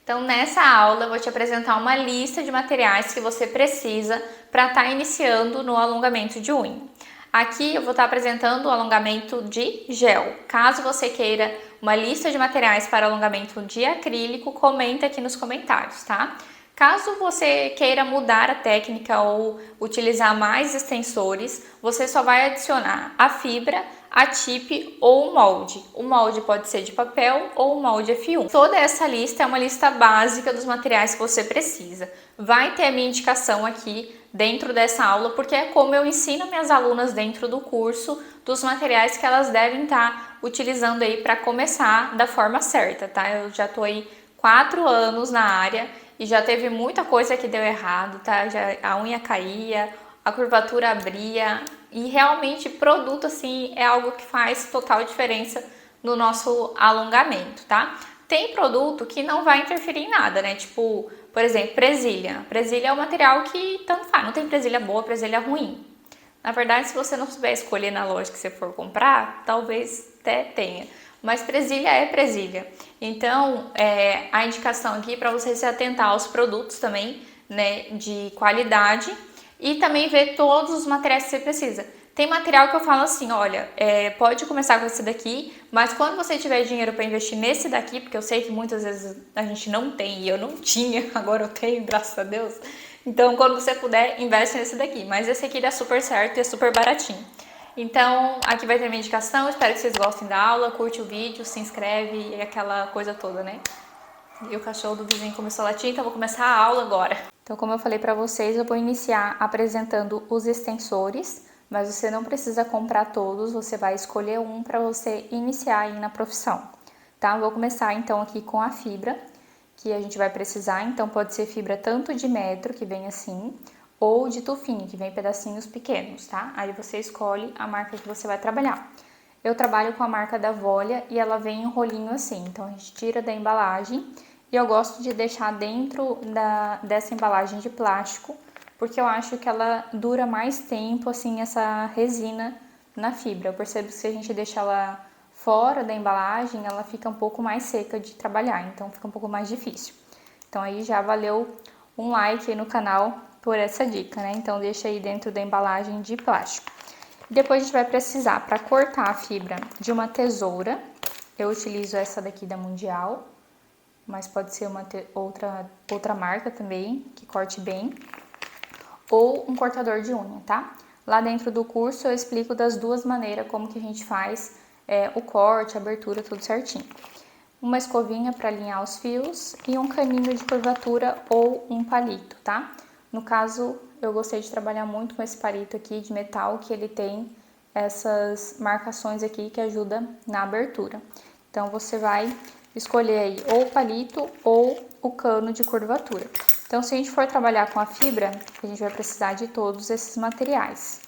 Então, nessa aula, eu vou te apresentar uma lista de materiais que você precisa para estar iniciando no alongamento de unha. Aqui eu vou estar apresentando o alongamento de gel. Caso você queira uma lista de materiais para alongamento de acrílico, comenta aqui nos comentários, tá? Caso você queira mudar a técnica ou utilizar mais extensores, você só vai adicionar a fibra, a tip ou o molde. O molde pode ser de papel ou o molde F1. Toda essa lista é uma lista básica dos materiais que você precisa. Vai ter a minha indicação aqui dentro dessa aula, porque é como eu ensino minhas alunas dentro do curso dos materiais que elas devem estar utilizando aí para começar da forma certa, tá? Eu já tô aí 4 anos na área e já teve muita coisa que deu errado, tá? A unha caía, a curvatura abria e realmente produto assim é algo que faz total diferença no nosso alongamento, tá? Tem produto que não vai interferir em nada, né? Tipo, por exemplo, presilha. Presilha é um material que tanto faz, não tem presilha boa, presilha ruim. Na verdade, se você não souber escolher na loja que você for comprar, talvez até tenha. Mas presilha é presilha. Então, a indicação aqui é para você se atentar aos produtos também, né, de qualidade e também ver todos os materiais que você precisa. Tem material que eu falo assim, olha, pode começar com esse daqui, mas quando você tiver dinheiro para investir nesse daqui, porque eu sei que muitas vezes a gente não tem e eu não tinha, agora eu tenho, graças a Deus. Então, quando você puder, investe nesse daqui. Mas esse aqui dá super certo e é super baratinho. Então, aqui vai ter minha indicação. Espero que vocês gostem da aula. Curte o vídeo, se inscreve e aquela coisa toda, né? E o cachorro do vizinho começou a latir, então vou começar a aula agora. Então, como eu falei pra vocês, eu vou iniciar apresentando os extensores, mas você não precisa comprar todos, você vai escolher um para você iniciar aí na profissão, tá? Vou começar então aqui com a fibra, que a gente vai precisar, então pode ser fibra tanto de metro, que vem assim, ou de tufinho, que vem pedacinhos pequenos, tá? Aí você escolhe a marca que você vai trabalhar. Eu trabalho com a marca da Volia e ela vem em rolinho assim, então a gente tira da embalagem e eu gosto de deixar dentro dessa embalagem de plástico, porque eu acho que ela dura mais tempo, assim, essa resina na fibra. Eu percebo que se a gente deixar ela fora da embalagem, ela fica um pouco mais seca de trabalhar, então fica um pouco mais difícil. Então aí já valeu um like aí no canal por essa dica, né? Então deixa aí dentro da embalagem de plástico. Depois a gente vai precisar, para cortar a fibra, de uma tesoura. Eu utilizo essa daqui da Mundial, mas pode ser uma outra marca também, que corte bem. Ou um cortador de unha, tá? Lá dentro do curso eu explico das duas maneiras como que a gente faz o corte, a abertura, tudo certinho. Uma escovinha para alinhar os fios e um caninho de curvatura ou um palito, tá? No caso, eu gostei de trabalhar muito com esse palito aqui de metal, que ele tem essas marcações aqui que ajudam na abertura. Então, você vai escolher aí ou o palito ou o cano de curvatura. Então, se a gente for trabalhar com a fibra, a gente vai precisar de todos esses materiais.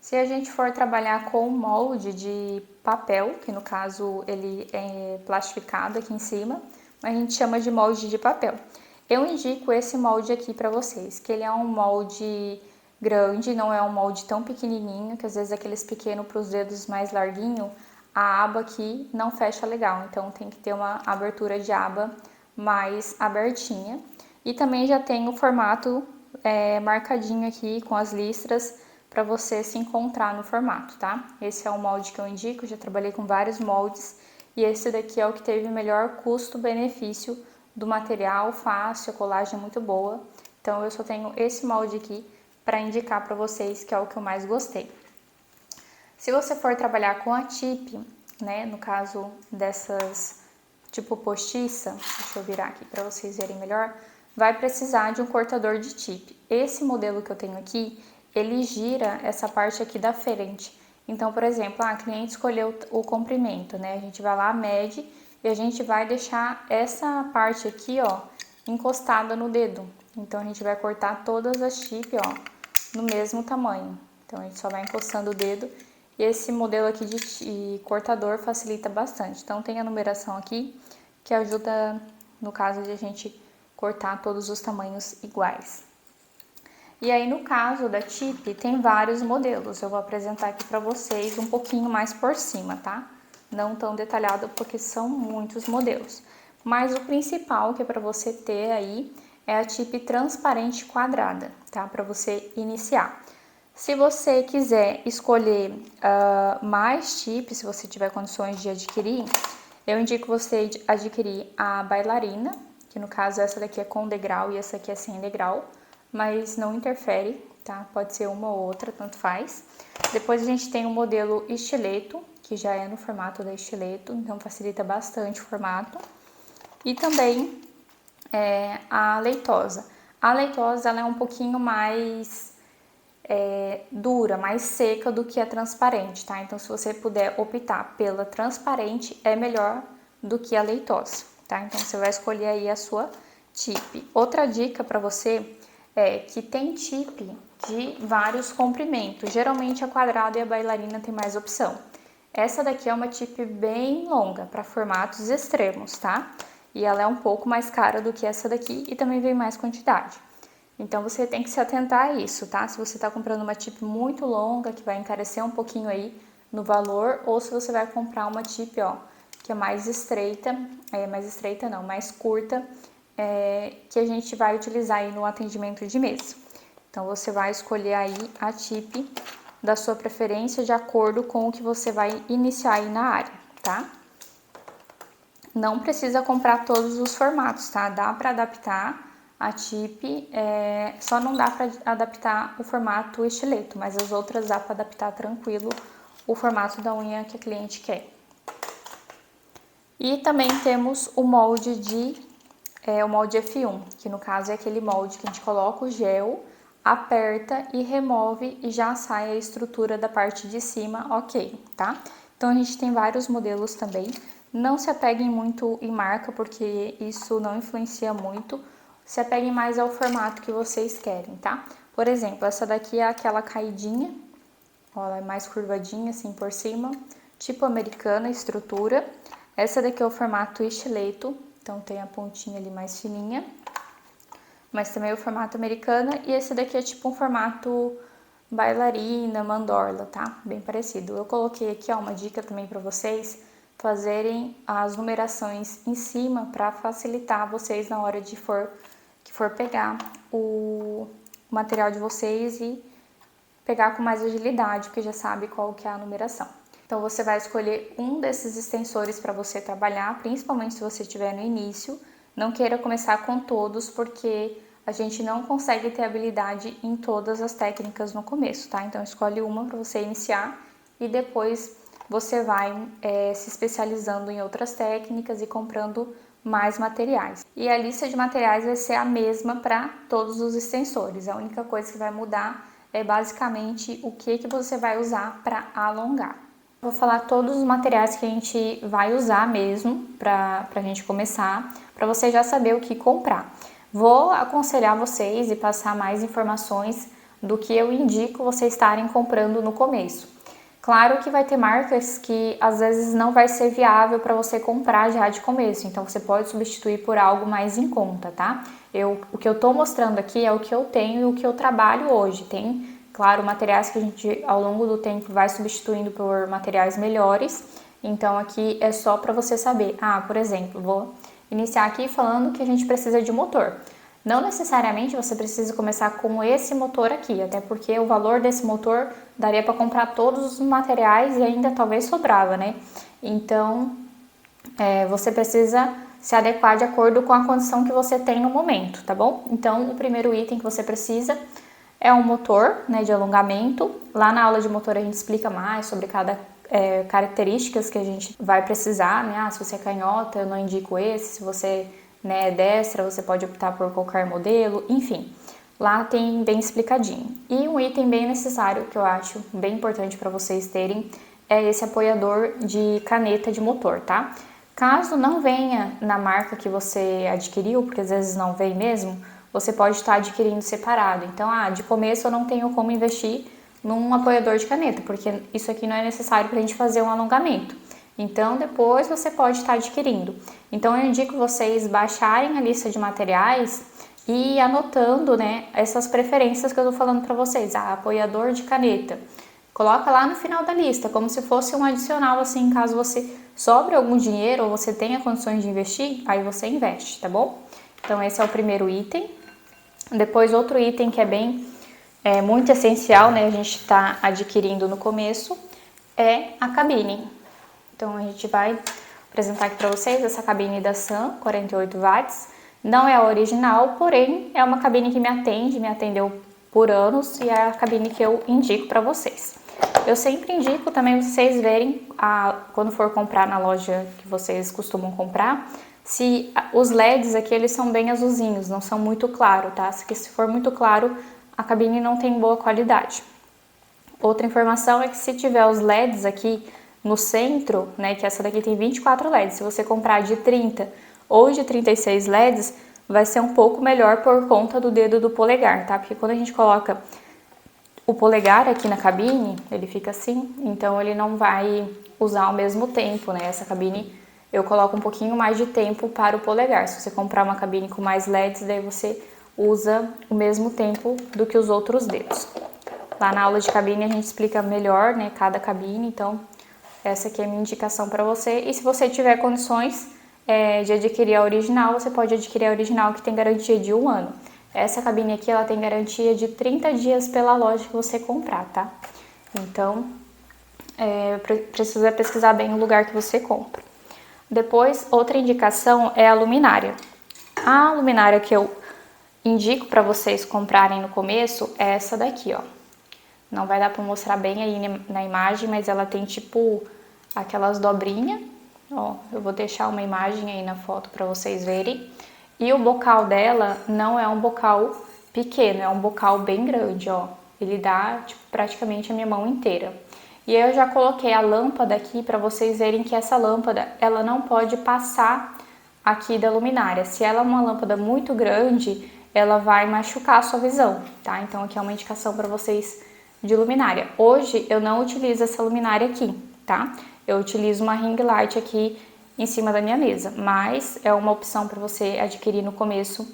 Se a gente for trabalhar com molde de papel, que no caso ele é plastificado aqui em cima, a gente chama de molde de papel. Eu indico esse molde aqui para vocês, que ele é um molde grande, não é um molde tão pequenininho, que às vezes aqueles pequenos para os dedos mais larguinho, a aba aqui não fecha legal, então tem que ter uma abertura de aba mais abertinha. E também já tem o formato marcadinho aqui com as listras, para você se encontrar no formato, tá? Esse é o molde que eu indico, já trabalhei com vários moldes e esse daqui é o que teve o melhor custo-benefício do material, fácil, a colagem é muito boa. Então eu só tenho esse molde aqui para indicar para vocês, que é o que eu mais gostei. Se você for trabalhar com a tip, né, no caso dessas tipo postiça, deixa eu virar aqui para vocês verem melhor, vai precisar de um cortador de tip. Esse modelo que eu tenho aqui, ele gira essa parte aqui da frente. Então, por exemplo, a cliente escolheu o comprimento, né? A gente vai lá, mede e a gente vai deixar essa parte aqui, ó, encostada no dedo. Então, a gente vai cortar todas as chip, ó, no mesmo tamanho. Então, a gente só vai encostando o dedo e esse modelo aqui de cortador facilita bastante. Então, tem a numeração aqui que ajuda, no caso de a gente cortar todos os tamanhos iguais. E aí, no caso da tip, tem vários modelos. Eu vou apresentar aqui para vocês um pouquinho mais por cima, tá? Não tão detalhado, porque são muitos modelos. mas o principal que é para você ter aí é a tip transparente quadrada, tá? Para você iniciar. Se você quiser escolher mais tips, se você tiver condições de adquirir, eu indico você adquirir a bailarina, que no caso essa daqui é com degrau e essa aqui é sem degrau, mas não interfere, tá? Pode ser uma ou outra, tanto faz. Depois a gente tem o modelo estileto, que já é no formato da estileto, então facilita bastante o formato. E também a leitosa. A leitosa ela é um pouquinho mais dura, mais seca do que a transparente, tá? Então, se você puder optar pela transparente, é melhor do que a leitosa, tá? Então, você vai escolher aí a sua tip. Outra dica para você é que tem tip de vários comprimentos. Geralmente, a quadrada e a bailarina tem mais opção. Essa daqui é uma tip bem longa, para formatos extremos, tá? E ela é um pouco mais cara do que essa daqui e também vem mais quantidade. Então, você tem que se atentar a isso, tá? Se você tá comprando uma tip muito longa, que vai encarecer um pouquinho aí no valor, ou se você vai comprar uma tip, ó, que é mais estreita, mais curta, que a gente vai utilizar aí no atendimento de mesa. Então, você vai escolher aí a tip da sua preferência de acordo com o que você vai iniciar aí na área, tá? Não precisa comprar todos os formatos, tá? Dá para adaptar a tip, só não dá para adaptar o formato estileto, mas as outras dá para adaptar tranquilo o formato da unha que a cliente quer. E também temos o molde o molde F1, que no caso é aquele molde que a gente coloca o gel, aperta e remove e já sai a estrutura da parte de cima, ok, tá? Então a gente tem vários modelos também. Não se apeguem muito em marca, porque isso não influencia muito. Se apeguem mais ao formato que vocês querem, tá? Por exemplo, essa daqui é aquela caidinha, ó, ela é mais curvadinha assim por cima, tipo americana, estrutura. Essa daqui é o formato estileto, então tem a pontinha ali mais fininha, mas também é o formato americana. E esse daqui é tipo um formato bailarina, mandorla, tá? Bem parecido. Eu coloquei aqui, ó, uma dica também para vocês fazerem as numerações em cima para facilitar vocês na hora de que for pegar o material de vocês e pegar com mais agilidade, porque já sabe qual que é a numeração. Então você vai escolher um desses extensores para você trabalhar, principalmente se você estiver no início. Não queira começar com todos, porque a gente não consegue ter habilidade em todas as técnicas no começo, tá? Então escolhe uma para você iniciar e depois você vai se especializando em outras técnicas e comprando mais materiais. E a lista de materiais vai ser a mesma para todos os extensores. A única coisa que vai mudar é basicamente o que você vai usar para alongar. Vou falar todos os materiais que a gente vai usar mesmo para a gente começar, para você já saber o que comprar. Vou aconselhar vocês e passar mais informações do que eu indico vocês estarem comprando no começo. Claro que vai ter marcas que às vezes não vai ser viável para você comprar já de começo, então você pode substituir por algo mais em conta, tá? O que eu tô mostrando aqui é o que eu tenho e o que eu trabalho hoje. Tem, claro, materiais que a gente ao longo do tempo vai substituindo por materiais melhores, então aqui é só para você saber. Por exemplo, vou iniciar aqui falando que a gente precisa de motor. Não necessariamente você precisa começar com esse motor aqui, até porque o valor desse motor daria para comprar todos os materiais e ainda talvez sobrava, né? Então, você precisa se adequar de acordo com a condição que você tem no momento, tá bom? Então, o primeiro item que você precisa é um motor, né, de alongamento. Lá na aula de motor a gente explica mais sobre cada características que a gente vai precisar, né? Se você é canhota, eu não indico esse, se você é destra, você pode optar por qualquer modelo, enfim, lá tem bem explicadinho. E um item bem necessário que eu acho bem importante para vocês terem é esse apoiador de caneta de motor, tá? Caso não venha na marca que você adquiriu, porque às vezes não vem mesmo, você pode estar adquirindo separado. Então, de começo eu não tenho como investir num apoiador de caneta, porque isso aqui não é necessário para a gente fazer um alongamento. Então, depois você pode estar adquirindo. Então, eu indico vocês baixarem a lista de materiais e ir anotando, né, essas preferências que eu tô falando para vocês. Apoiador de caneta. Coloca lá no final da lista, como se fosse um adicional, assim, caso você sobra algum dinheiro ou você tenha condições de investir, aí você investe, tá bom? Então esse é o primeiro item. Depois outro item que é muito essencial, né, a gente está adquirindo no começo, é a cabine. Então a gente vai apresentar aqui para vocês essa cabine da Sun, 48 watts. Não é a original, porém é uma cabine que me atendeu por anos e é a cabine que eu indico para vocês. Eu sempre indico também vocês verem, quando for comprar na loja que vocês costumam comprar, se os LEDs aqui eles são bem azulzinhos, não são muito claros, tá? Se for muito claro, a cabine não tem boa qualidade. Outra informação é que se tiver os LEDs aqui no centro, né, que essa daqui tem 24 LEDs, se você comprar de 30 ou de 36 LEDs, vai ser um pouco melhor por conta do dedo do polegar, tá? Porque quando a gente coloca o polegar aqui na cabine, ele fica assim, então ele não vai usar ao mesmo tempo, né? Essa cabine eu coloco um pouquinho mais de tempo para o polegar. Se você comprar uma cabine com mais LEDs, daí você usa o mesmo tempo do que os outros dedos. Lá na aula de cabine a gente explica melhor, né, cada cabine, então essa aqui é a minha indicação para você. E se você tiver condições de adquirir a original, você pode adquirir a original que tem garantia de 1 ano. Essa cabine aqui, ela tem garantia de 30 dias pela loja que você comprar, tá? Então, precisa pesquisar bem o lugar que você compra. Depois, outra indicação é a luminária. A luminária que eu indico para vocês comprarem no começo é essa daqui, ó. Não vai dar para mostrar bem aí na imagem, mas ela tem tipo aquelas dobrinhas. Ó, eu vou deixar uma imagem aí na foto para vocês verem. E o bocal dela não é um bocal pequeno, é um bocal bem grande, ó. Ele dá tipo, praticamente a minha mão inteira. E aí eu já coloquei a lâmpada aqui para vocês verem que essa lâmpada, ela não pode passar aqui da luminária. Se ela é uma lâmpada muito grande, ela vai machucar a sua visão, tá? Então aqui é uma indicação para vocês de luminária. Hoje eu não utilizo essa luminária aqui, tá? Eu utilizo uma ring light aqui em cima da minha mesa, mas é uma opção para você adquirir no começo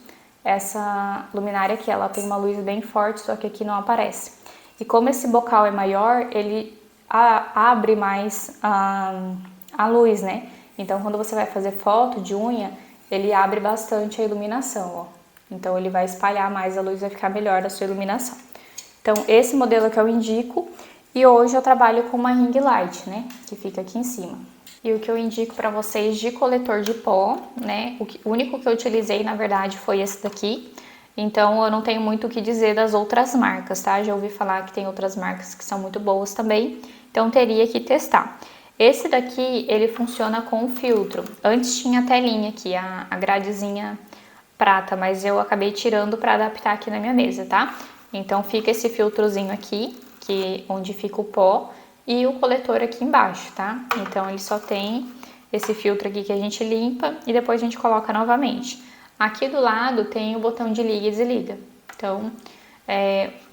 essa luminária aqui. Ela tem uma luz bem forte, só que aqui não aparece. E como esse bocal é maior, ele abre mais a luz, né? Então quando você vai fazer foto de unha, ele abre bastante a iluminação, ó. Então ele vai espalhar mais a luz, vai ficar melhor a sua iluminação. Então esse modelo que eu indico, e hoje eu trabalho com uma ring light, né? Que fica aqui em cima. E o que eu indico para vocês de coletor de pó, né? O único que eu utilizei, na verdade, foi esse daqui. Então, eu não tenho muito o que dizer das outras marcas, tá? Já ouvi falar que tem outras marcas que são muito boas também. Então, teria que testar. Esse daqui, ele funciona com filtro. Antes tinha a telinha aqui, a gradezinha prata, mas eu acabei tirando para adaptar aqui na minha mesa, tá? Então, fica esse filtrozinho aqui, onde fica o pó. E o coletor aqui embaixo, tá? Então, ele só tem esse filtro aqui que a gente limpa e depois a gente coloca novamente. Aqui do lado tem o botão de liga e desliga. Então,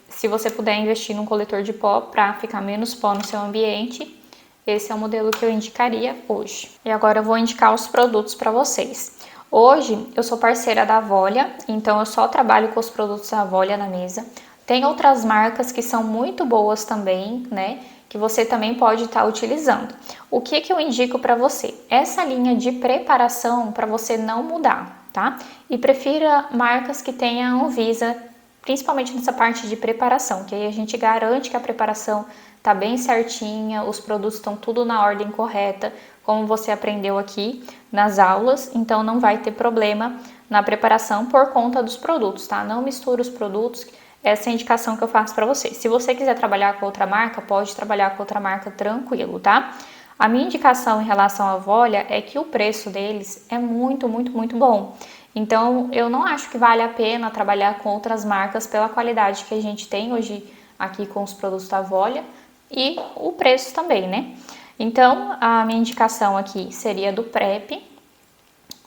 se você puder investir num coletor de pó para ficar menos pó no seu ambiente, esse é o modelo que eu indicaria hoje. E agora eu vou indicar os produtos para vocês. Hoje, eu sou parceira da Volia, então eu só trabalho com os produtos da Volia na mesa. Tem outras marcas que são muito boas também, né? Que você também pode estar utilizando. O que eu indico para você? Essa linha de preparação para você não mudar, tá? E prefira marcas que tenham Anvisa, principalmente nessa parte de preparação, que aí a gente garante que a preparação tá bem certinha, os produtos estão tudo na ordem correta, como você aprendeu aqui nas aulas, então não vai ter problema na preparação por conta dos produtos, tá? Não mistura os produtos. Essa é a indicação que eu faço para vocês. Se você quiser trabalhar com outra marca, pode trabalhar com outra marca tranquilo, tá? A minha indicação em relação à Volia é que o preço deles é muito, muito, muito bom. Então, eu não acho que vale a pena trabalhar com outras marcas pela qualidade que a gente tem hoje aqui com os produtos da Volia e o preço também, né? Então, a minha indicação aqui seria do PrEP,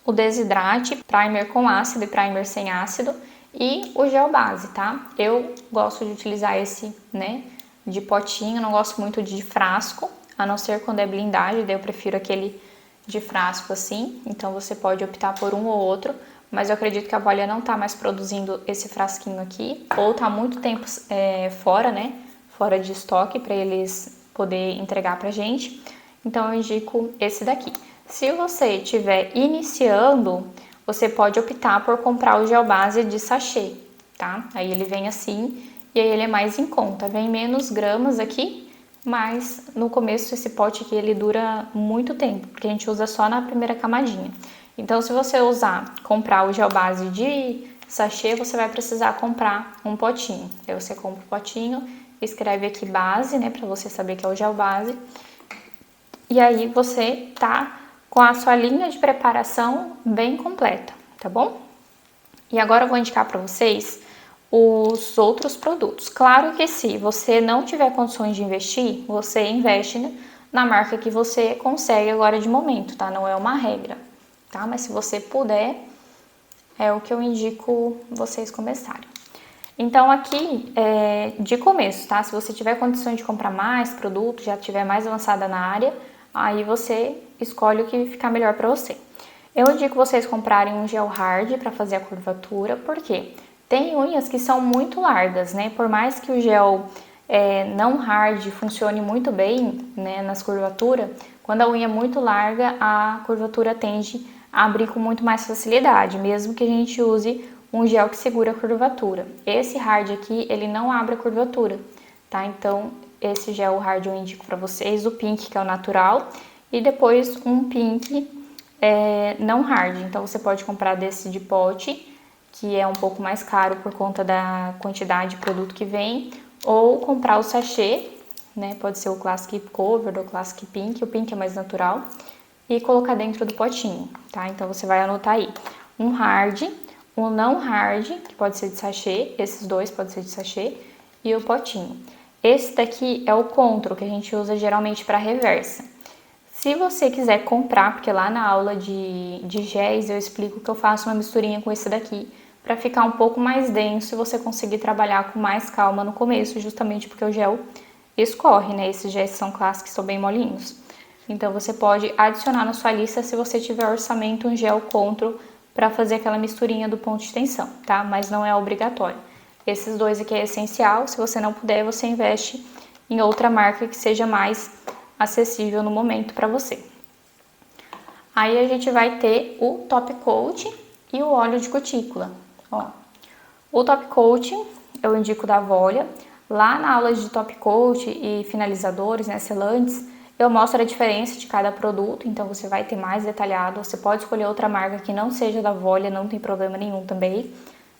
o Desidrate, primer com ácido e primer sem ácido, e o gel base, tá? Eu gosto de utilizar esse, né, de potinho, não gosto muito de frasco, a não ser quando é blindagem, daí eu prefiro aquele de frasco assim, então você pode optar por um ou outro, mas eu acredito que a Volia não tá mais produzindo esse frasquinho aqui, ou tá há muito tempo fora, né, fora de estoque para eles poder entregar pra gente. então eu indico esse daqui. Se você estiver iniciando, você pode optar por comprar o gel base de sachê, tá? Aí ele vem assim e aí ele é mais em conta, vem menos gramas aqui, mas no começo esse pote aqui ele dura muito tempo, porque a gente usa só na primeira camadinha. Então se você comprar o gel base de sachê, você vai precisar comprar um potinho. Aí você compra o potinho, escreve aqui base, né, para você saber que é o gel base. E aí você tá com a sua linha de preparação bem completa, tá bom? E agora eu vou indicar para vocês os outros produtos. Claro que se você não tiver condições de investir, você investe na marca que você consegue agora de momento, tá? Não é uma regra, tá? Mas se você puder, é o que eu indico vocês começarem. Então aqui, de começo, tá? Se você tiver condições de comprar mais produtos, já tiver mais avançada na área, aí você escolhe o que ficar melhor para você. Eu indico vocês comprarem um gel hard para fazer a curvatura, porque tem unhas que são muito largas, né? Por mais que o gel não hard funcione muito bem, né, nas curvaturas, quando a unha é muito larga, a curvatura tende a abrir com muito mais facilidade, mesmo que a gente use um gel que segura a curvatura. Esse hard aqui, ele não abre a curvatura, tá? Então, esse gel hard eu indico para vocês, o pink, que é o natural, e depois um pink não hard. Então, você pode comprar desse de pote, que é um pouco mais caro por conta da quantidade de produto que vem, ou comprar o sachê, né? Pode ser o Classic Cover ou o Classic Pink, o pink é mais natural, e colocar dentro do potinho, tá? Então, você vai anotar aí um hard, um não hard, que pode ser de sachê, esses dois podem ser de sachê, e o potinho. Esse daqui é o Control, que a gente usa geralmente para reversa. Se você quiser comprar, porque lá na aula de géis eu explico que eu faço uma misturinha com esse daqui, para ficar um pouco mais denso e você conseguir trabalhar com mais calma no começo, justamente porque o gel escorre, né? Esses géis são clássicos, são bem molinhos. Então você pode adicionar na sua lista, se você tiver orçamento, um gel Control para fazer aquela misturinha do ponto de tensão, tá? Mas não é obrigatório. Esses dois aqui é essencial, se você não puder, você investe em outra marca que seja mais acessível no momento para você. Aí a gente vai ter o Top Coat e o óleo de cutícula. Ó, o Top Coat eu indico da Volia. Lá na aula de Top Coat e finalizadores, né, selantes, eu mostro a diferença de cada produto, então você vai ter mais detalhado. Você pode escolher outra marca que não seja da Volia, não tem problema nenhum também,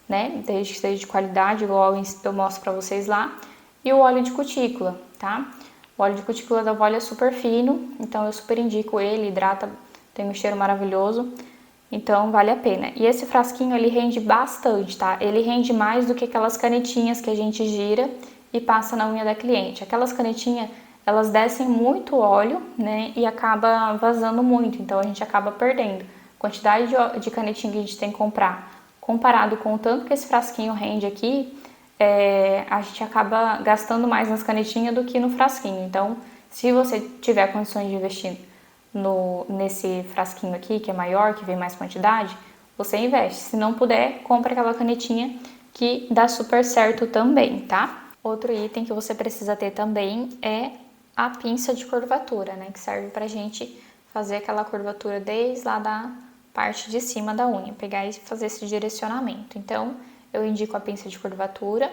né? Desde que seja de qualidade, igual eu mostro pra vocês lá. E o óleo de cutícula, tá? O óleo de cutícula da Volia é super fino, então eu super indico ele, hidrata, tem um cheiro maravilhoso, então vale a pena. E esse frasquinho ele rende bastante, tá? Ele rende mais do que aquelas canetinhas que a gente gira e passa na unha da cliente. Aquelas canetinhas, elas descem muito óleo, né, e acaba vazando muito, então a gente acaba perdendo. A quantidade de canetinha que a gente tem que comprar, comparado com o tanto que esse frasquinho rende aqui, a gente acaba gastando mais nas canetinhas do que no frasquinho. Então, se você tiver condições de investir nesse frasquinho aqui, que é maior, que vem mais quantidade, você investe. Se não puder, compra aquela canetinha que dá super certo também, tá? Outro item que você precisa ter também é a pinça de curvatura, né? Que serve pra gente fazer aquela curvatura desde lá da parte de cima da unha, pegar e fazer esse direcionamento. Então, eu indico a pinça de curvatura.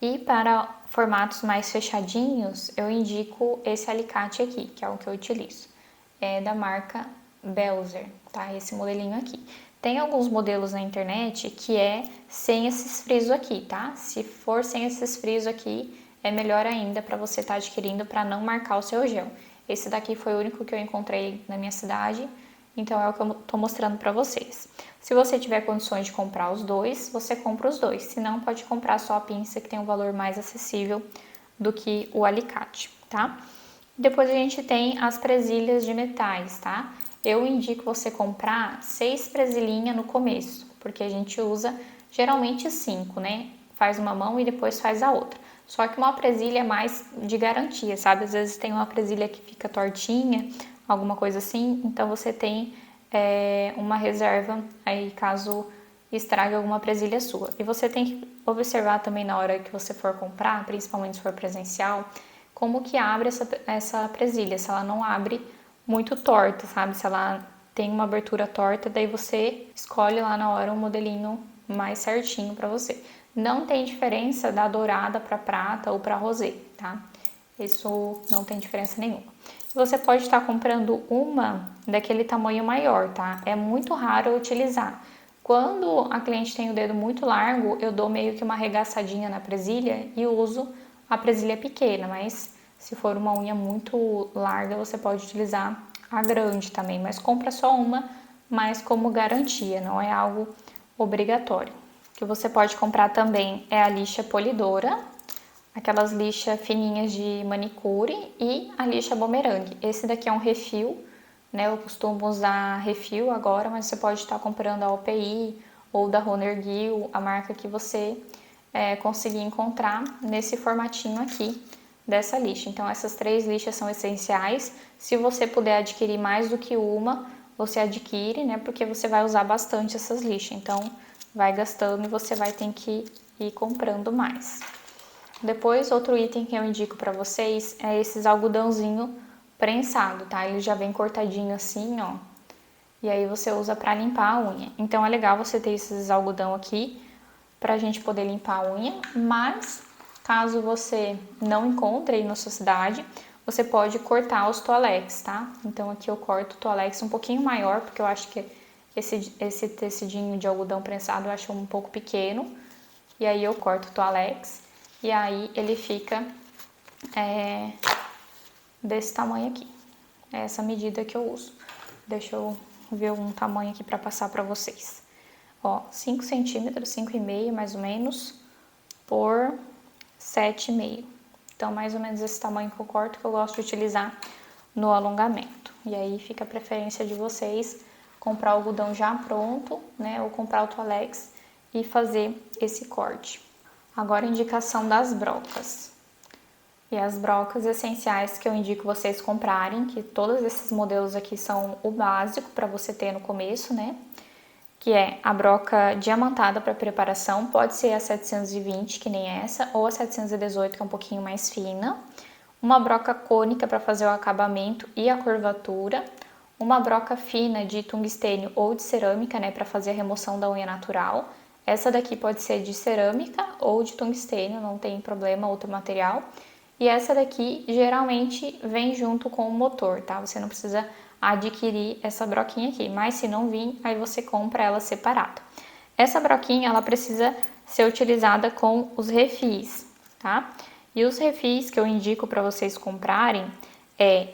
E para formatos mais fechadinhos, eu indico esse alicate aqui, que é o que eu utilizo. É da marca Belzer, tá? Esse modelinho aqui. Tem alguns modelos na internet que é sem esses frisos aqui, tá? Se for sem esses frisos aqui, é melhor ainda para você estar adquirindo para não marcar o seu gel. Esse daqui foi o único que eu encontrei na minha cidade, então é o que eu tô mostrando para vocês. Se você tiver condições de comprar os dois, você compra os dois. Se não, pode comprar só a pinça, que tem um valor mais acessível do que o alicate, tá? Depois a gente tem as presilhas de metais, tá? Eu indico você comprar 6 presilhinhas no começo, porque a gente usa geralmente 5, né? Faz uma mão e depois faz a outra. Só que uma presilha é mais de garantia, sabe? Às vezes tem uma presilha que fica tortinha, alguma coisa assim, então você tem uma reserva aí caso estrague alguma presilha sua. E você tem que observar também na hora que você for comprar, principalmente se for presencial, como que abre essa presilha, se ela não abre muito torta, sabe? Se ela tem uma abertura torta, daí você escolhe lá na hora um modelinho mais certinho para você. Não tem diferença da dourada para prata ou para rosé, tá? Isso não tem diferença nenhuma. Você pode estar comprando uma daquele tamanho maior, tá? É muito raro eu utilizar. Quando a cliente tem o dedo muito largo, eu dou meio que uma arregaçadinha na presilha e uso a presilha pequena, mas se for uma unha muito larga, você pode utilizar a grande também, mas compra só uma, mas como garantia, não é algo obrigatório. O que você pode comprar também é a lixa polidora, aquelas lixas fininhas de manicure e a lixa bumerangue. Esse daqui é um refil, né? Eu costumo usar refil agora, mas você pode estar comprando a OPI ou da Honer Gill, a marca que você conseguir encontrar nesse formatinho aqui dessa lixa. Então essas 3 lixas são essenciais. Se você puder adquirir mais do que uma, você adquire, né? Porque você vai usar bastante essas lixas. Então vai gastando e você vai ter que ir comprando mais. Depois, outro item que eu indico para vocês é esses algodãozinho prensado, tá? Ele já vem cortadinho assim, ó. E aí você usa para limpar a unha. Então é legal você ter esses algodão aqui pra gente poder limpar a unha, mas caso você não encontre aí na sua cidade, você pode cortar os toalex, tá? Então aqui eu corto o toalex um pouquinho maior, porque eu acho que esse tecidinho de algodão prensado eu acho um pouco pequeno. E aí eu corto o toalex e aí ele fica desse tamanho aqui. É essa medida que eu uso. Deixa eu ver um tamanho aqui para passar para vocês. Ó, 5 centímetros, 5,5 mais ou menos, por 7,5. Então, mais ou menos esse tamanho que eu corto, que eu gosto de utilizar no alongamento. E aí fica a preferência de vocês comprar o algodão já pronto, né? Ou comprar o toalex e fazer esse corte. Agora, indicação das brocas. E as brocas essenciais que eu indico vocês comprarem, que todos esses modelos aqui são o básico para você ter no começo, né? Que é a broca diamantada para preparação, pode ser a 720, que nem essa, ou a 718, que é um pouquinho mais fina. Uma broca cônica para fazer o acabamento e a curvatura. Uma broca fina de tungstênio ou de cerâmica, né, para fazer a remoção da unha natural. Essa daqui pode ser de cerâmica ou de tungstênio, não tem problema, outro material. E essa daqui geralmente vem junto com o motor, tá? Você não precisa adquirir essa broquinha aqui, mas se não vir, aí você compra ela separada. Essa broquinha, ela precisa ser utilizada com os refis, tá? E os refis que eu indico para vocês comprarem é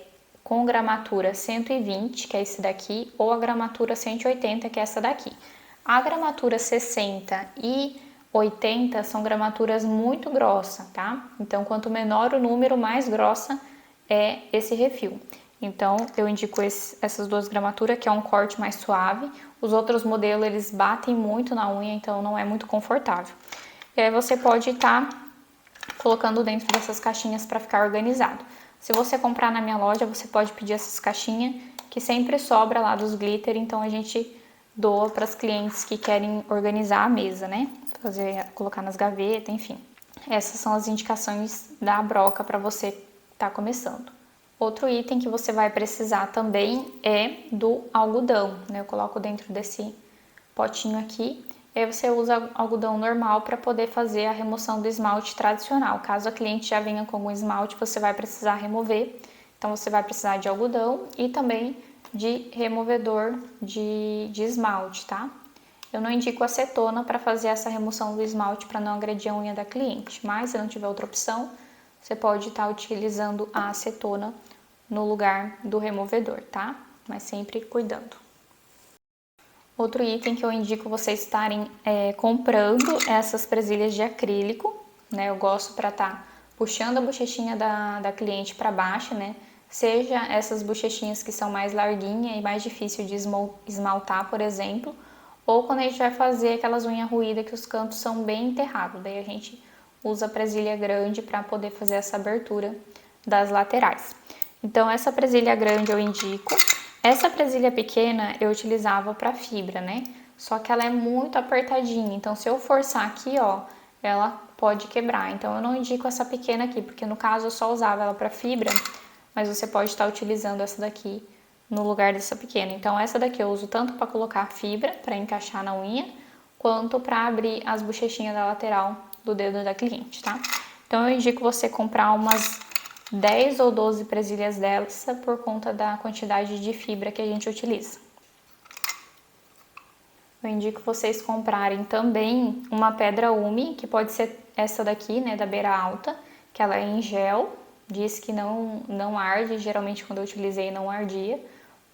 com gramatura 120, que é esse daqui, ou a gramatura 180, que é essa daqui. A gramatura 60 e 80 são gramaturas muito grossas, tá? Então, quanto menor o número, mais grossa é esse refil. Então, eu indico essas 2 gramaturas, que é um corte mais suave. Os outros modelos, eles batem muito na unha, então não é muito confortável. E aí você pode estar colocando dentro dessas caixinhas para ficar organizado. Se você comprar na minha loja, você pode pedir essas caixinhas, que sempre sobra lá dos glitter, então a gente doa para as clientes que querem organizar a mesa, né? Colocar nas gavetas, enfim. Essas são as indicações da broca para você estar começando. Outro item que você vai precisar também é do algodão, né? Eu coloco dentro desse potinho aqui. E aí você usa algodão normal para poder fazer a remoção do esmalte tradicional. Caso a cliente já venha com algum esmalte, você vai precisar remover. Então você vai precisar de algodão e também de removedor de esmalte, tá? Eu não indico acetona para fazer essa remoção do esmalte para não agredir a unha da cliente, mas se não tiver outra opção, você pode estar utilizando a acetona no lugar do removedor, tá? Mas sempre cuidando. Outro item que eu indico vocês estarem comprando é essas presilhas de acrílico, né? Eu gosto para estar puxando a bochechinha da cliente para baixo, né? Seja essas bochechinhas que são mais larguinhas e mais difícil de esmaltar, por exemplo, ou quando a gente vai fazer aquelas unhas ruídas que os cantos são bem enterrados, daí a gente usa a presilha grande para poder fazer essa abertura das laterais. Então essa presilha grande eu indico. Essa presilha pequena eu utilizava para fibra, né? Só que ela é muito apertadinha, então se eu forçar aqui, ó, ela pode quebrar. Então eu não indico essa pequena aqui, porque no caso eu só usava ela para fibra, mas você pode estar utilizando essa daqui no lugar dessa pequena. Então essa daqui eu uso tanto para colocar fibra, para encaixar na unha, quanto para abrir as bochechinhas da lateral do dedo da cliente, tá? Então eu indico você comprar umas 10 ou 12 presilhas dessa por conta da quantidade de fibra que a gente utiliza. Eu indico vocês comprarem também uma pedra Umi, que pode ser essa daqui, né, da beira alta, que ela é em gel, diz que não arde, geralmente quando eu utilizei não ardia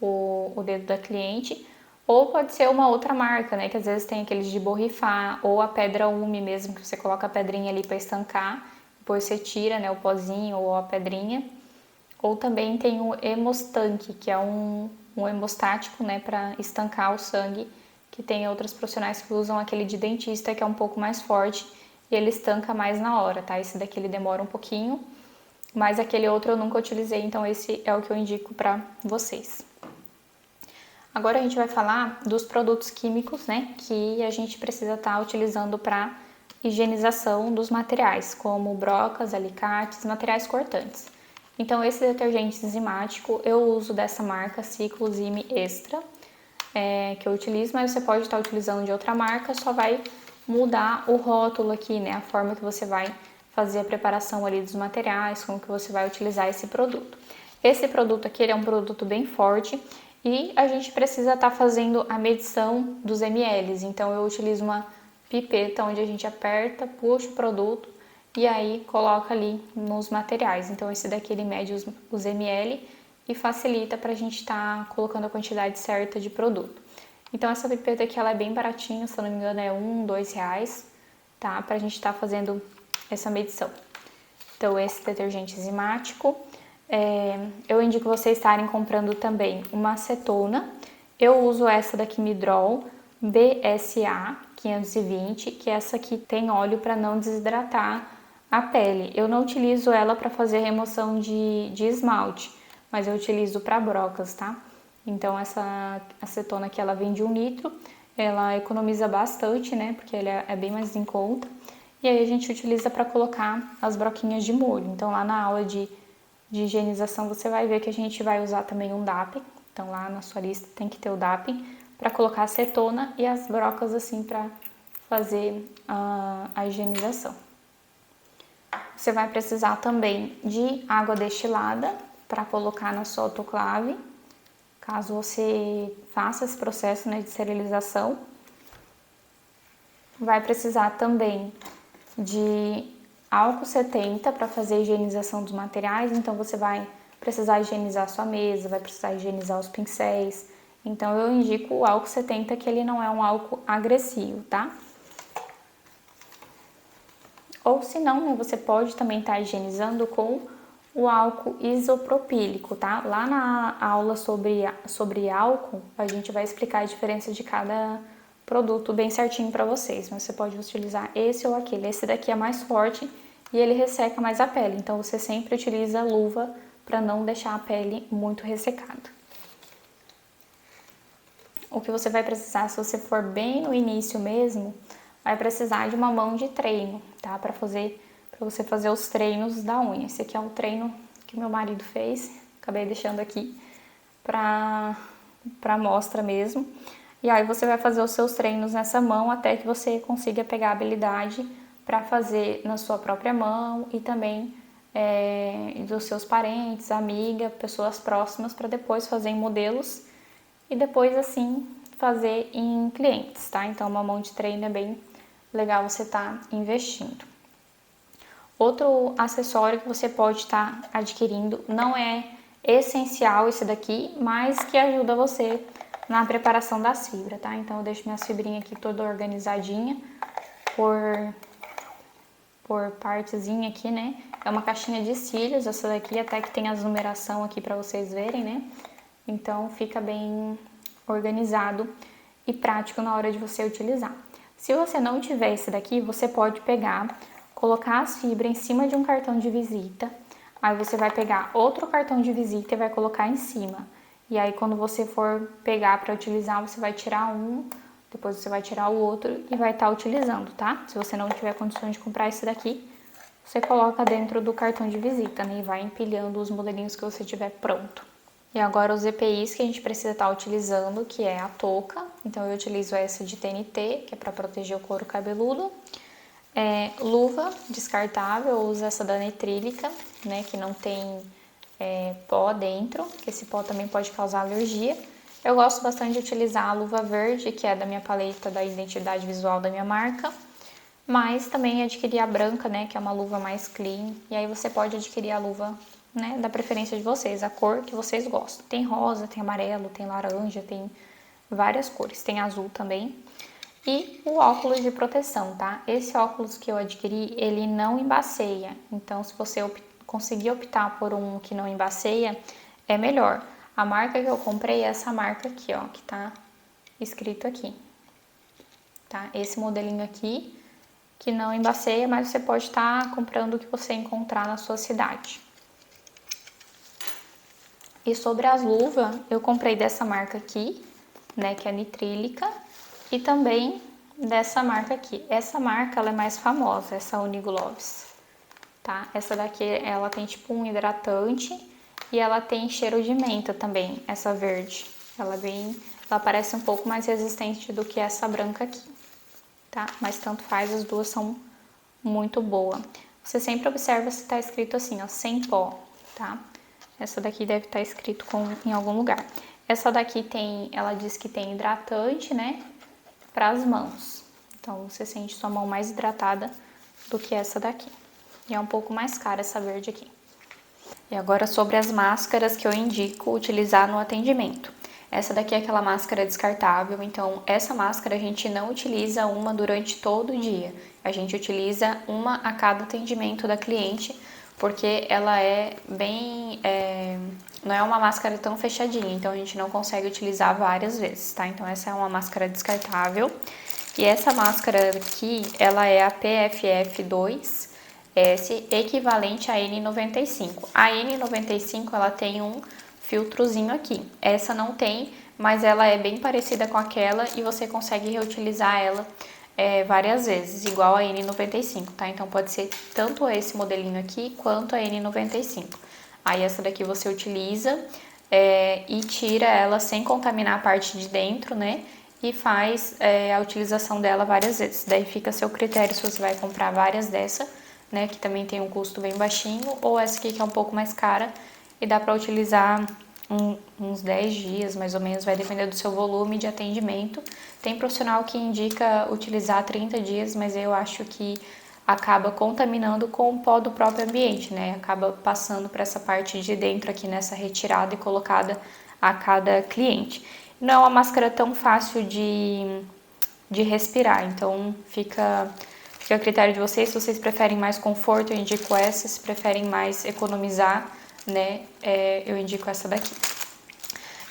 o dedo da cliente. Ou pode ser uma outra marca, né, que às vezes tem aqueles de borrifar, ou a pedra Umi mesmo, que você coloca a pedrinha ali para estancar, depois você tira, né, o pozinho ou a pedrinha. Ou também tem o hemostanque, que é um hemostático, né, para estancar o sangue, que tem outros profissionais que usam aquele de dentista, que é um pouco mais forte e ele estanca mais na hora, tá? Esse daqui ele demora um pouquinho, mas aquele outro eu nunca utilizei, então esse é o que eu indico para vocês. Agora a gente vai falar dos produtos químicos, né, que a gente precisa estar utilizando para higienização dos materiais, como brocas, alicates, materiais cortantes. Então esse detergente enzimático eu uso dessa marca Ciclozime Extra, que eu utilizo, mas você pode estar utilizando de outra marca, só vai mudar o rótulo aqui, né, a forma que você vai fazer a preparação ali dos materiais, como que você vai utilizar esse produto. Esse produto aqui ele é um produto bem forte e a gente precisa estar fazendo a medição dos ml, então eu utilizo uma pipeta onde a gente aperta, puxa o produto e aí coloca ali nos materiais. Então esse daqui ele mede os ml e facilita para a gente estar colocando a quantidade certa de produto. Então essa pipeta aqui ela é bem baratinha, se eu não me engano é R$1, R$2, tá? Para a gente estar fazendo essa medição. Então esse detergente enzimático, eu indico vocês estarem comprando também uma acetona. Eu uso essa da Quimidrol BSA 520, que essa aqui tem óleo para não desidratar a pele. Eu não utilizo ela para fazer remoção de esmalte, mas eu utilizo para brocas, tá? Então essa acetona aqui ela vem de 1 litro, ela economiza bastante, né? Porque ele é bem mais em conta. E aí a gente utiliza para colocar as broquinhas de molho. Então lá na aula de higienização você vai ver que a gente vai usar também um DAP. Então lá na sua lista tem que ter o DAP para colocar a acetona e as brocas assim para fazer a higienização. Você vai precisar também de água destilada para colocar na sua autoclave, caso você faça esse processo, né, de esterilização. Vai precisar também de álcool 70 para fazer a higienização dos materiais, então você vai precisar higienizar a sua mesa, vai precisar higienizar os pincéis. Então eu indico o álcool 70, que ele não é um álcool agressivo, tá? Ou se não, né, você pode também estar higienizando com o álcool isopropílico, tá? Lá na aula sobre álcool, a gente vai explicar a diferença de cada produto bem certinho para vocês, mas você pode utilizar esse ou aquele. Esse daqui é mais forte e ele resseca mais a pele, então você sempre utiliza luva para não deixar a pele muito ressecada. O que você vai precisar, se você for bem no início mesmo, vai precisar de uma mão de treino, tá? Para você fazer os treinos da unha. Esse aqui é um treino que meu marido fez, acabei deixando aqui para mostra mesmo. E aí você vai fazer os seus treinos nessa mão até que você consiga pegar a habilidade para fazer na sua própria mão e também dos seus parentes, amiga, pessoas próximas, para depois fazer em modelos e depois assim fazer em clientes, tá? Então uma mão de treino é bem legal você estar investindo. Outro acessório que você pode estar adquirindo, não é essencial esse daqui, mas que ajuda você na preparação das fibras, tá? Então eu deixo minhas fibrinhas aqui toda organizadinha por partezinha aqui, né? É uma caixinha de cílios, essa daqui, até que tem as numeração aqui para vocês verem, né? Então fica bem organizado e prático na hora de você utilizar. Se você não tiver esse daqui, você pode pegar, colocar as fibras em cima de um cartão de visita, aí você vai pegar outro cartão de visita e vai colocar em cima. E aí quando você for pegar para utilizar, você vai tirar um, depois você vai tirar o outro e vai estar utilizando, tá? Se você não tiver condições de comprar esse daqui, você coloca dentro do cartão de visita, né? E vai empilhando os modelinhos que você tiver pronto. E agora os EPIs que a gente precisa estar utilizando, que é a touca. Então eu utilizo essa de TNT, que é para proteger o couro cabeludo. Luva descartável, eu uso essa da Nitrílica, né, que não tem pó dentro, que esse pó também pode causar alergia. Eu gosto bastante de utilizar a luva verde, que é da minha paleta da identidade visual da minha marca. Mas também adquirir a branca, né, que é uma luva mais clean. E aí você pode adquirir a luva, né, da preferência de vocês, a cor que vocês gostam. Tem rosa, tem amarelo, tem laranja, tem várias cores. Tem azul também. E o óculos de proteção, tá? Esse óculos que eu adquiri, ele não embaceia. Então, se você conseguir optar por um que não embaceia, é melhor. A marca que eu comprei é essa marca aqui, ó, que tá escrito aqui. Tá? Esse modelinho aqui, que não embaceia, mas você pode estar comprando o que você encontrar na sua cidade. E sobre as luvas, eu comprei dessa marca aqui, né, que é a Nitrílica, e também dessa marca aqui. Essa marca, ela é mais famosa, essa Unigloves, tá? Essa daqui, ela tem tipo um hidratante e ela tem cheiro de menta também, essa verde. Ela parece um pouco mais resistente do que essa branca aqui, tá? Mas tanto faz, as duas são muito boas. Você sempre observa se tá escrito assim, ó, sem pó, tá? Essa daqui deve estar escrito em algum lugar. Essa daqui ela diz que tem hidratante, né, para as mãos. Então você sente sua mão mais hidratada do que essa daqui. E é um pouco mais cara essa verde aqui. E agora sobre as máscaras que eu indico utilizar no atendimento. Essa daqui é aquela máscara descartável, então essa máscara a gente não utiliza uma durante todo o dia. A gente utiliza uma a cada atendimento da cliente, porque ela não é uma máscara tão fechadinha, então a gente não consegue utilizar várias vezes, tá? Então essa é uma máscara descartável. E essa máscara aqui, ela é a PFF2S, equivalente à N95. A N95, ela tem um filtrozinho aqui. Essa não tem, mas ela é bem parecida com aquela e você consegue reutilizar ela várias vezes, igual a N95, tá? Então pode ser tanto esse modelinho aqui quanto a N95. Aí essa daqui você utiliza e tira ela sem contaminar a parte de dentro, né? E faz a utilização dela várias vezes. Daí fica a seu critério se você vai comprar várias dessa, né? Que também tem um custo bem baixinho, ou essa aqui que é um pouco mais cara e dá para utilizar uns 10 dias, mais ou menos, vai depender do seu volume de atendimento. Tem profissional que indica utilizar 30 dias, mas eu acho que acaba contaminando com o pó do próprio ambiente, né? Acaba passando para essa parte de dentro aqui nessa retirada e colocada a cada cliente. Não é uma máscara tão fácil de respirar, então fica a critério de vocês. Se vocês preferem mais conforto, eu indico essa. Se preferem mais economizar, né, eu indico essa daqui.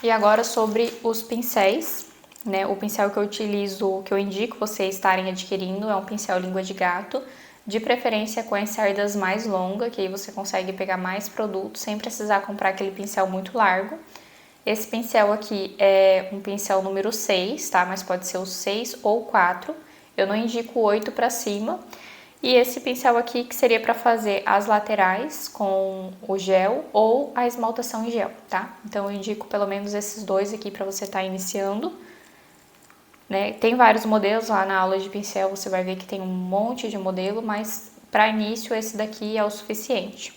E agora sobre os pincéis, né, o pincel que eu utilizo, que eu indico vocês estarem adquirindo, é um pincel língua de gato, de preferência com as cerdas mais longas, que aí você consegue pegar mais produto sem precisar comprar aquele pincel muito largo. Esse pincel aqui é um pincel número 6, tá? Mas pode ser o 6 ou 4. Eu não indico 8 para cima. E esse pincel aqui que seria para fazer as laterais com o gel ou a esmaltação em gel, tá? Então eu indico pelo menos esses dois aqui para você estar iniciando, né? Tem vários modelos lá na aula de pincel, você vai ver que tem um monte de modelo, mas para início esse daqui é o suficiente.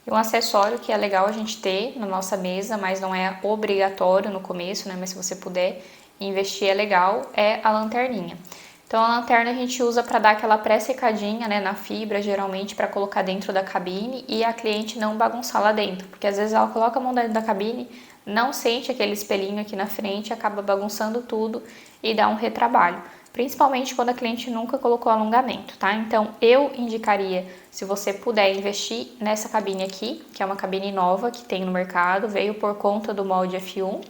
E um acessório que é legal a gente ter na nossa mesa, mas não é obrigatório no começo, né? Mas se você puder investir é legal, é a lanterninha. Então a lanterna a gente usa para dar aquela pré-secadinha, né, na fibra, geralmente para colocar dentro da cabine e a cliente não bagunçar lá dentro, porque às vezes ela coloca a mão dentro da cabine, não sente aquele espelhinho aqui na frente, acaba bagunçando tudo e dá um retrabalho. Principalmente quando a cliente nunca colocou alongamento, tá? Então eu indicaria, se você puder investir nessa cabine aqui, que é uma cabine nova que tem no mercado, veio por conta do molde F1.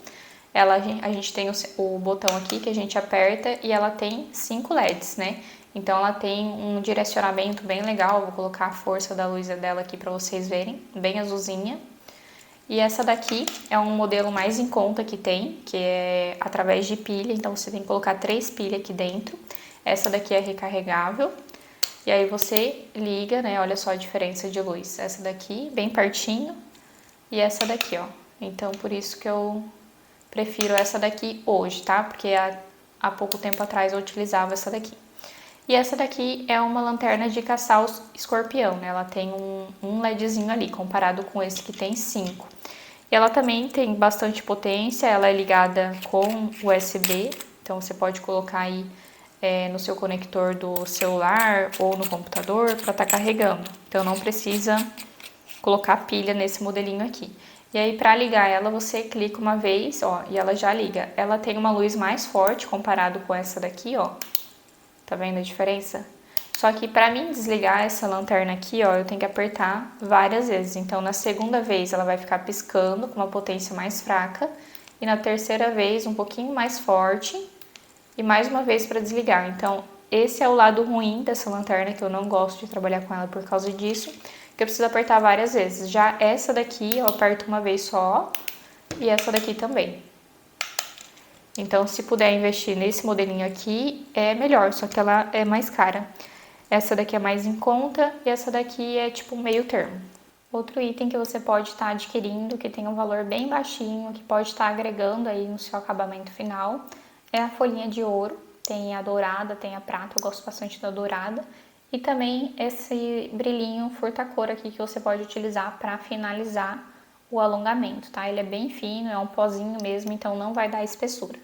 A gente tem o botão aqui que a gente aperta e ela tem 5 LEDs, né? Então ela tem um direcionamento bem legal, vou colocar a força da luz dela aqui para vocês verem, bem azulzinha. E essa daqui é um modelo mais em conta que tem, que é através de pilha, então você tem que colocar 3 pilhas aqui dentro. Essa daqui é recarregável, e aí você liga, né? Olha só a diferença de luz. Essa daqui, bem pertinho, e essa daqui, ó, Então, por isso que eu prefiro essa daqui hoje, tá? Porque há pouco tempo atrás eu utilizava essa daqui. E essa daqui é uma lanterna de caçar o escorpião, né? Ela tem um LEDzinho ali, comparado com esse que tem 5. E ela também tem bastante potência, ela é ligada com USB, então você pode colocar aí no seu conector do celular ou no computador para estar carregando. Então não precisa colocar pilha nesse modelinho aqui. E aí para ligar ela você clica uma vez, ó, e ela já liga. Ela tem uma luz mais forte comparado com essa daqui, ó. Tá vendo a diferença? Só que para mim desligar essa lanterna aqui, ó, eu tenho que apertar várias vezes. Então na segunda vez ela vai ficar piscando com uma potência mais fraca e na terceira vez um pouquinho mais forte e mais uma vez para desligar. Então esse é o lado ruim dessa lanterna, que eu não gosto de trabalhar com ela por causa disso, que eu preciso apertar várias vezes. Já essa daqui eu aperto uma vez só e essa daqui também. Então, se puder investir nesse modelinho aqui, é melhor, só que ela é mais cara. Essa daqui é mais em conta e essa daqui é tipo um meio termo. Outro item que você pode estar adquirindo, que tem um valor bem baixinho, que pode estar agregando aí no seu acabamento final, é a folhinha de ouro. Tem a dourada, tem a prata, eu gosto bastante da dourada. E também esse brilhinho furta-cor aqui que você pode utilizar para finalizar o alongamento, tá? Ele é bem fino, é um pozinho mesmo, então não vai dar espessura.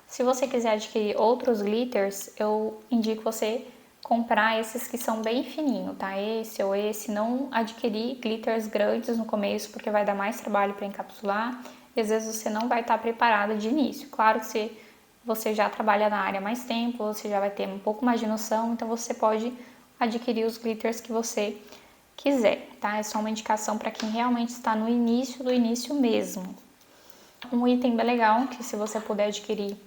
Se você quiser adquirir outros glitters, eu indico você comprar esses que são bem fininhos, tá? Esse ou esse, não adquirir glitters grandes no começo, porque vai dar mais trabalho para encapsular e às vezes você não vai estar preparada de início. Claro que se você já trabalha na área há mais tempo, você já vai ter um pouco mais de noção, então você pode adquirir os glitters que você quiser, tá? É só uma indicação para quem realmente está no início do início mesmo. Um item bem legal, que se você puder adquirir,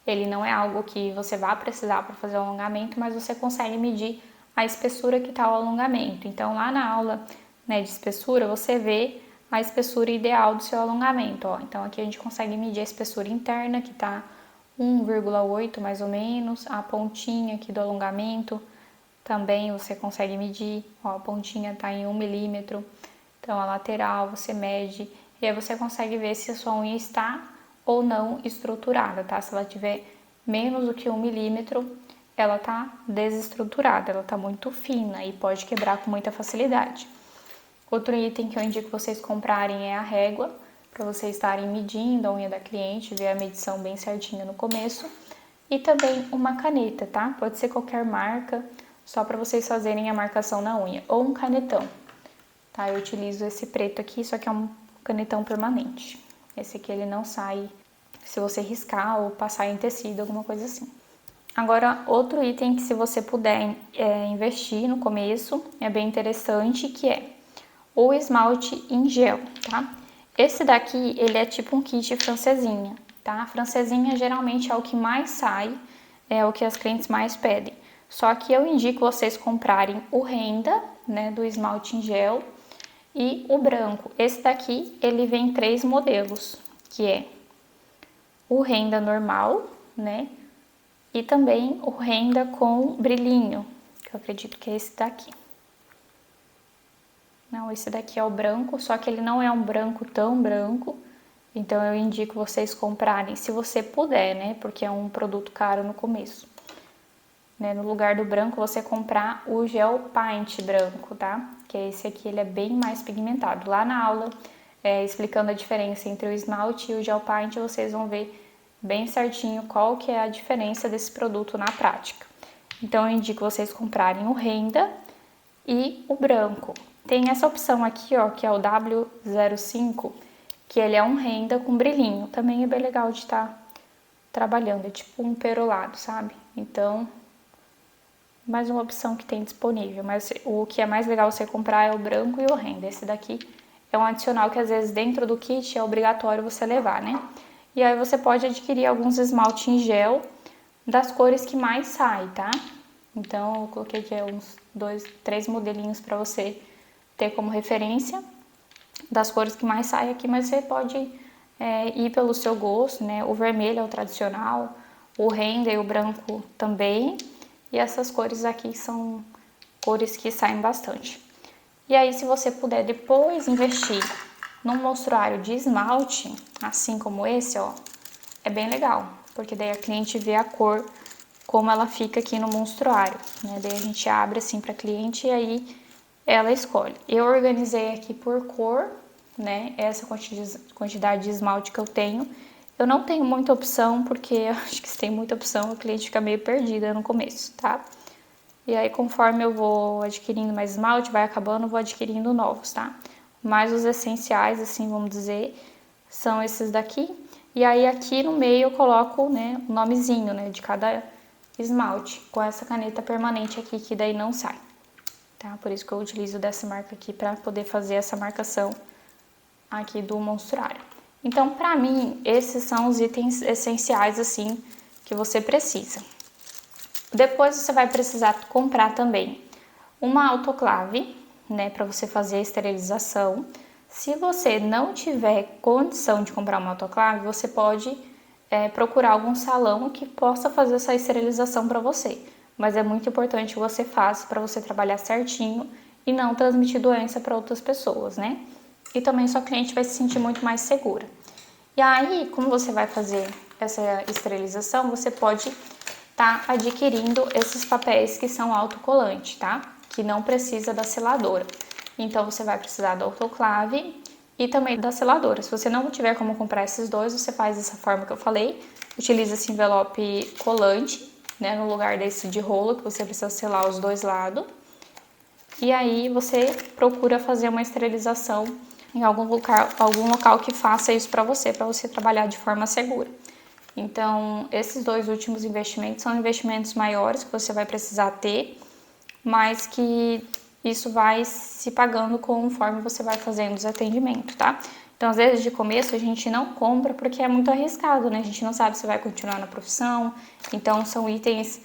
ele não é algo que você vai precisar para fazer o alongamento, mas você consegue medir a espessura que está o alongamento. Então, lá na aula, né, de espessura, você vê a espessura ideal do seu alongamento, ó. Então, aqui a gente consegue medir a espessura interna, que está 1,8 mais ou menos, a pontinha aqui do alongamento, também você consegue medir, ó, a pontinha está em 1 milímetro, então a lateral você mede, e aí você consegue ver se a sua unha está ou não estruturada, tá? Se ela tiver menos do que 1 milímetro, ela tá desestruturada, ela tá muito fina e pode quebrar com muita facilidade. Outro item que eu indico vocês comprarem é a régua, para vocês estarem medindo a unha da cliente, ver a medição bem certinha no começo, e também uma caneta, tá? Pode ser qualquer marca, só para vocês fazerem a marcação na unha, ou um canetão, tá? Eu utilizo esse preto aqui, só que é um canetão permanente. Esse aqui ele não sai se você riscar ou passar em tecido, alguma coisa assim. Agora, outro item que se você puder investir no começo, é bem interessante, que é o esmalte em gel, tá? Esse daqui, ele é tipo um kit francesinha, tá? A francesinha geralmente é o que mais sai, é o que as clientes mais pedem. Só que eu indico vocês comprarem o Renda, né, do esmalte em gel, e o branco. Esse daqui, ele vem em 3 modelos, que é o Renda normal, né, e também o Renda com brilhinho, que eu acredito que é esse daqui. Não, esse daqui é o branco, só que ele não é um branco tão branco, então eu indico vocês comprarem, se você puder, né, porque é um produto caro no começo. Né, no lugar do branco, você comprar o gel paint branco, tá? Que é esse aqui, ele é bem mais pigmentado. Lá na aula, explicando a diferença entre o esmalte e o gel paint, vocês vão ver bem certinho qual que é a diferença desse produto na prática. Então, eu indico vocês comprarem o Renda e o branco. Tem essa opção aqui, ó, que é o W05, que ele é um Renda com brilhinho. Também é bem legal de estar trabalhando, é tipo um perolado, sabe? Então, mais uma opção que tem disponível, mas o que é mais legal você comprar é o branco e o Renda. Esse daqui é um adicional que às vezes dentro do kit é obrigatório você levar, né? E aí você pode adquirir alguns esmalte em gel das cores que mais sai, tá? Então eu coloquei aqui uns 2, 3 modelinhos para você ter como referência das cores que mais sai aqui, mas você pode ir pelo seu gosto, né? O vermelho é o tradicional, o Renda e o branco também. E essas cores aqui são cores que saem bastante. E aí, se você puder depois investir num monstruário de esmalte, assim como esse, ó, é bem legal, porque daí a cliente vê a cor como ela fica aqui no monstruário, né? Daí a gente abre assim para cliente e aí ela escolhe. Eu organizei aqui por cor, né? Essa quantidade de esmalte que eu tenho. Eu não tenho muita opção, porque eu acho que se tem muita opção, a cliente fica meio perdida no começo, tá? E aí, conforme eu vou adquirindo mais esmalte, vai acabando, eu vou adquirindo novos, tá? Mas os essenciais, assim, vamos dizer, são esses daqui. E aí, aqui no meio, eu coloco, né, o nomezinho, né, de cada esmalte, com essa caneta permanente aqui, que daí não sai, tá? Por isso que eu utilizo dessa marca aqui, pra poder fazer essa marcação aqui do monstruário. Então, pra mim, esses são os itens essenciais, assim, que você precisa. Depois você vai precisar comprar também uma autoclave, né, para você fazer a esterilização. Se você não tiver condição de comprar uma autoclave, você pode procurar algum salão que possa fazer essa esterilização para você. Mas é muito importante que você faça para você trabalhar certinho e não transmitir doença para outras pessoas, né? E também sua cliente vai se sentir muito mais segura. E aí, como você vai fazer essa esterilização, você pode tá adquirindo esses papéis que são autocolantes, tá? Que não precisa da seladora. Então, você vai precisar da autoclave e também da seladora. Se você não tiver como comprar esses dois, você faz dessa forma que eu falei. Utiliza esse envelope colante, né? No lugar desse de rolo, que você precisa selar os dois lados. E aí, você procura fazer uma esterilização em algum local que faça isso para você trabalhar de forma segura. Então, esses dois últimos investimentos são investimentos maiores que você vai precisar ter, mas que isso vai se pagando conforme você vai fazendo os atendimentos, tá? Então, às vezes, de começo, a gente não compra porque é muito arriscado, né? A gente não sabe se vai continuar na profissão. Então, são itens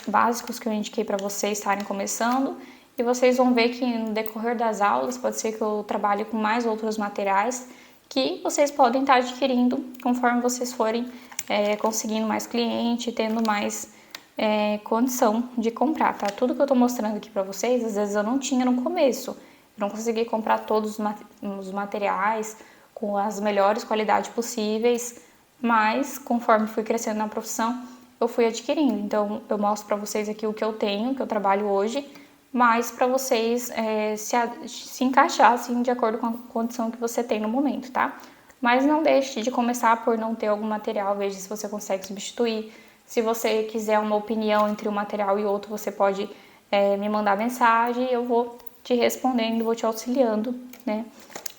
básicos que eu indiquei para vocês estarem começando. E vocês vão ver que no decorrer das aulas, pode ser que eu trabalhe com mais outros materiais que vocês podem estar adquirindo conforme vocês forem conseguindo mais cliente, tendo mais condição de comprar, tá? Tudo que eu tô mostrando aqui pra vocês, às vezes eu não tinha no começo. Eu não consegui comprar todos os materiais com as melhores qualidades possíveis, mas conforme fui crescendo na profissão, eu fui adquirindo. Então, eu mostro pra vocês aqui o que eu tenho, que eu trabalho hoje, mas para vocês se encaixar assim, de acordo com a condição que você tem no momento, tá? Mas não deixe de começar por não ter algum material, veja se você consegue substituir. Se você quiser uma opinião entre um material e outro, você pode me mandar mensagem e eu vou te respondendo, vou te auxiliando, né?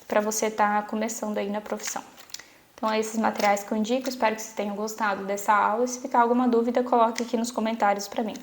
Para você estar começando aí na profissão. Então, é esses materiais que eu indico, espero que vocês tenham gostado dessa aula. E se ficar alguma dúvida, coloque aqui nos comentários para mim.